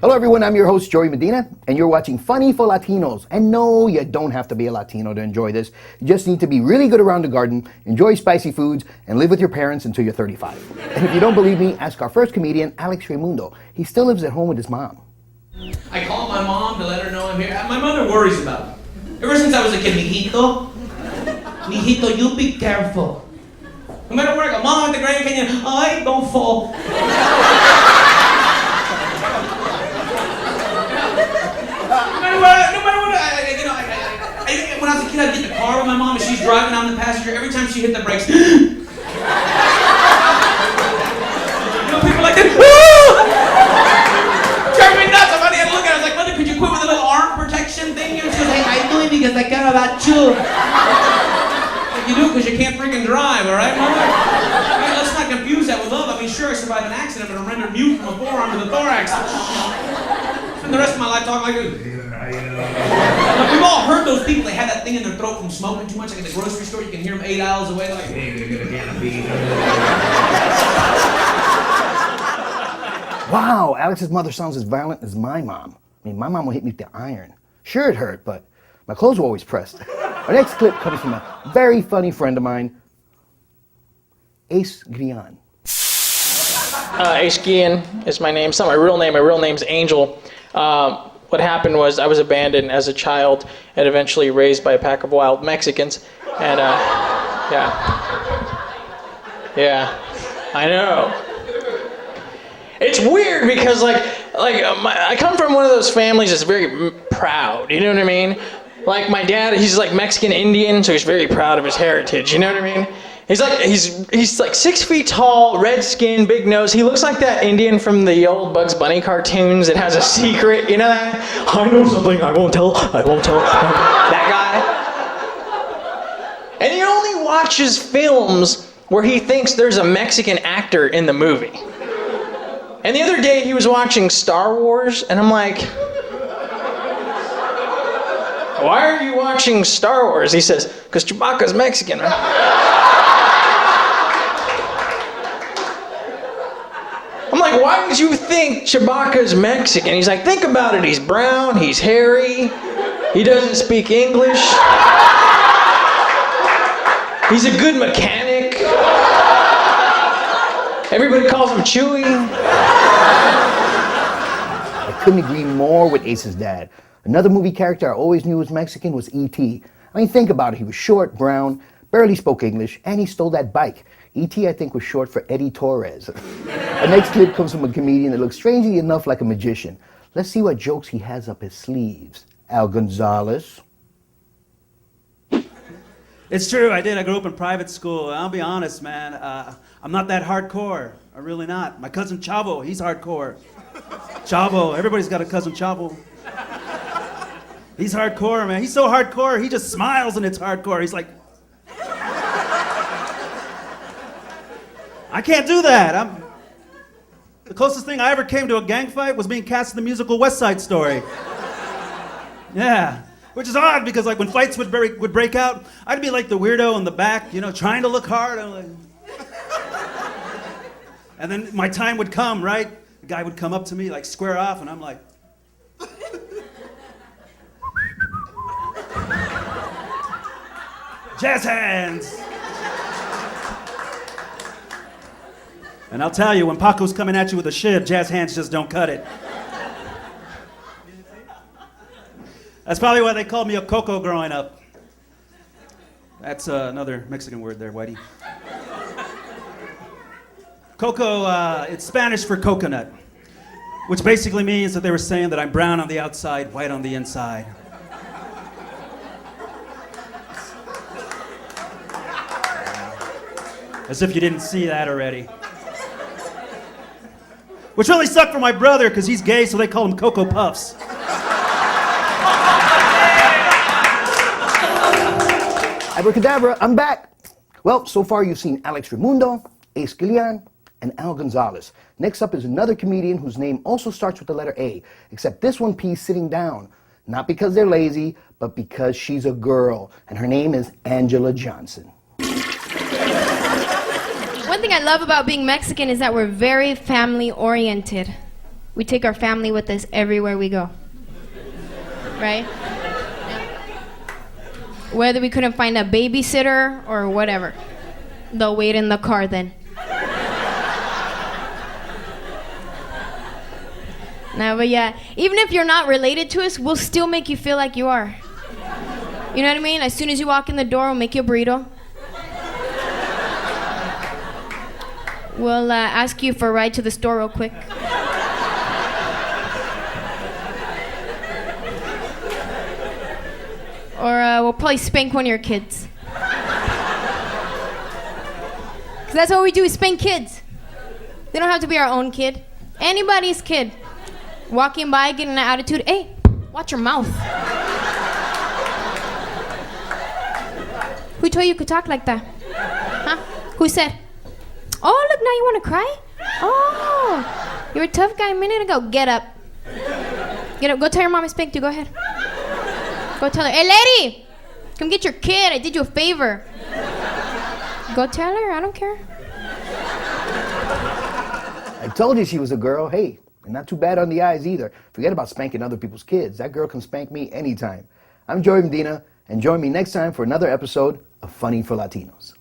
Hello everyone, I'm your host Joey Medina, and you're watching Funny for Latinos. And no, you don't have to be a Latino to enjoy this. You just need to be really good around the garden, enjoy spicy foods, and live with your parents until you're 35. And if you don't believe me, ask our first comedian, Alex Raimundo. He still lives at home with his mom. I called my mom to let her know I'm here. My mother worries about me. Ever since I was a kid, mijito, you be careful. No matter where I go, Mom, at the Grand Canyon, I don't fall. When I was a kid, I'd get in the car with my mom and she's driving, I'm the passenger. Every time she hit the brakes, you know, people like that, drove me nuts. Somebody had to look at her. I was like, Mother, could you quit with a little arm protection thing? And she was like, I do it because I care about you. Like, you do because you can't freaking drive, all right, Mother? All right, let's not confuse that with love. I mean, sure, I survived an accident, but I'm rendered mute from the forearm to the thorax. Spend the rest of my life talking like this. Look, we've all heard those people, they have that thing in their throat from smoking too much. Like at the grocery store, you can hear them 8 aisles away. They're like, hey, they're gonna get a beat. Wow, Alex's mother sounds as violent as my mom. I mean, my mom would hit me with the iron. Sure, it hurt, but my clothes were always pressed. Our next clip comes from a very funny friend of mine, Ace Grian. Ace Guillen is my name. It's not my real name. My real name's Angel. What happened was I was abandoned as a child and eventually raised by a pack of wild Mexicans. And, yeah, I know. It's weird because, I come from one of those families that's very proud, you know what I mean? Like, my dad, he's like Mexican Indian, so he's very proud of his heritage, you know what I mean? He's like 6 feet tall, red skin, big nose. He looks like that Indian from the old Bugs Bunny cartoons that has a secret, you know that? I know something, I won't tell. That guy. And he only watches films where he thinks there's a Mexican actor in the movie. And the other day he was watching Star Wars, and I'm like, why are you watching Star Wars? He says, because Chewbacca's Mexican, man. I'm like, why would you think Chewbacca's Mexican? He's like, think about it. He's brown, he's hairy, he doesn't speak English. He's a good mechanic. Everybody calls him Chewie. I couldn't agree more with Ace's dad. Another movie character I always knew was Mexican was E.T. I mean, think about it. He was short, brown, barely spoke English, and he stole that bike. E.T., I think, was short for Eddie Torres. The next clip comes from a comedian that looks strangely enough like a magician. Let's see what jokes he has up his sleeves. Al Gonzalez. It's true, I did. I grew up in private school. I'll be honest, man. I'm not that hardcore. I'm really not. My cousin Chavo, he's hardcore. Chavo, everybody's got a cousin Chavo. He's hardcore, man. He's so hardcore, he just smiles and it's hardcore. He's like, I can't do that. The closest thing I ever came to a gang fight was being cast in the musical West Side Story. Yeah, which is odd because when fights would break out, I'd be like the weirdo in the back, trying to look hard. I'm like, and then my time would come, right? The guy would come up to me, square off, and I'm like, jazz hands. And I'll tell you, when Paco's coming at you with a shiv, jazz hands just don't cut it. That's probably why they called me a coco growing up. That's another Mexican word there, Whitey. Coco, it's Spanish for coconut, which basically means that they were saying that I'm brown on the outside, white on the inside. As if you didn't see that already. Which really sucked for my brother, because he's gay, so they call him Cocoa Puffs. Abracadabra, I'm back. Well, so far you've seen Alex Raimundo, Ace Guillen, and Al Gonzalez. Next up is another comedian whose name also starts with the letter A, except this one P's sitting down. Not because they're lazy, but because she's a girl, and her name is Angela Johnson. One thing I love about being Mexican is that we're very family-oriented. we take our family with us everywhere we go. Right? Whether we couldn't find a babysitter or whatever, they'll wait in the car then. No, but yeah, even if you're not related to us, we'll still make you feel like you are. You know what I mean? As soon as you walk in the door, we'll make you a burrito. We'll ask you for a ride to the store real quick. Or we'll probably spank one of your kids. 'Cause that's what we do, we spank kids. They don't have to be our own kid. Anybody's kid. Walking by, getting an attitude, hey, watch your mouth. Who told you could talk like that? Huh? Who said? Oh, look, now you want to cry? Oh, you were a tough guy a minute ago. Get up. Get up. Go tell your mom I spanked you. Go ahead. Go tell her, hey, lady, come get your kid. I did you a favor. Go tell her. I don't care. I told you she was a girl. Hey, and not too bad on the eyes either. Forget about spanking other people's kids. That girl can spank me anytime. I'm Joey Medina, and join me next time for another episode of Funny for Latinos.